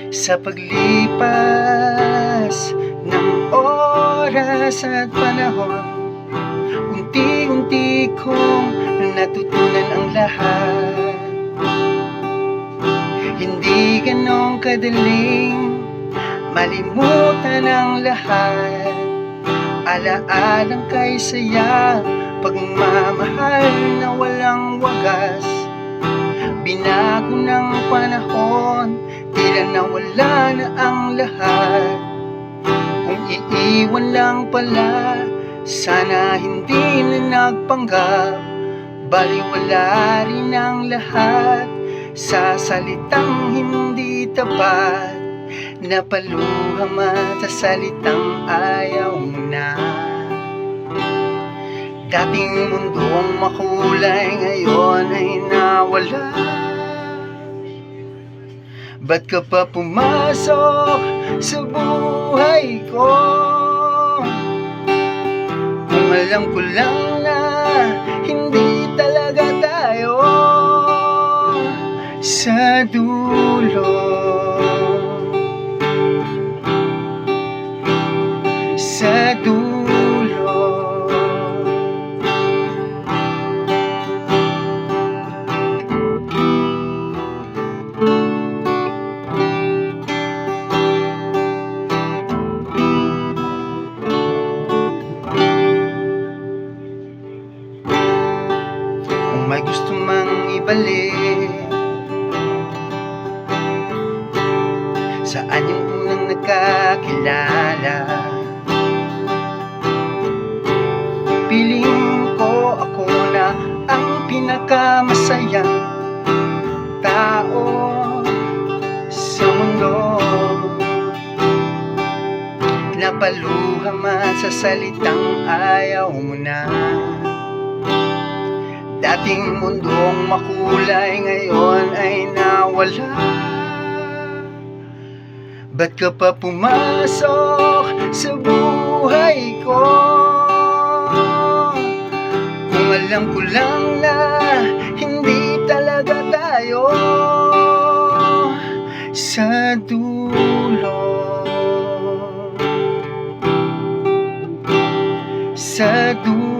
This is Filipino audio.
Sa paglipas ng oras at panahon, unti-unti kong natutunan ang lahat. Hindi ganong kadaling malimutan ang lahat. Alaalang kay saya, pagmamahal na walang wagas. Binago ng panahon, tila nawala na ang lahat. Kung iiwan lang pala, sana hindi na nagpanggap. Baliwala rin ang lahat sa salitang hindi tapat. Napaluham at sa salitang ayaw mo na. Dating mundong makulay ngayon ay nawala. Ba't ka pa pumasok sa buhay ko? Kung alam ko lang na hindi talaga tayo sa dulo. Sa dulo. Kung may gusto mang ibalik, saan yung unang nagkakilala? Piling ko ako na ang pinakamasayang tao sa mundo. Napaluham at sa salitang ayaw mo na. Dating mundong makulay ngayon ay nawala. Ba't ka pa pumasok sa buhay ko? Kung alam ko lang na hindi talaga tayo sa dulo. Sa dulo.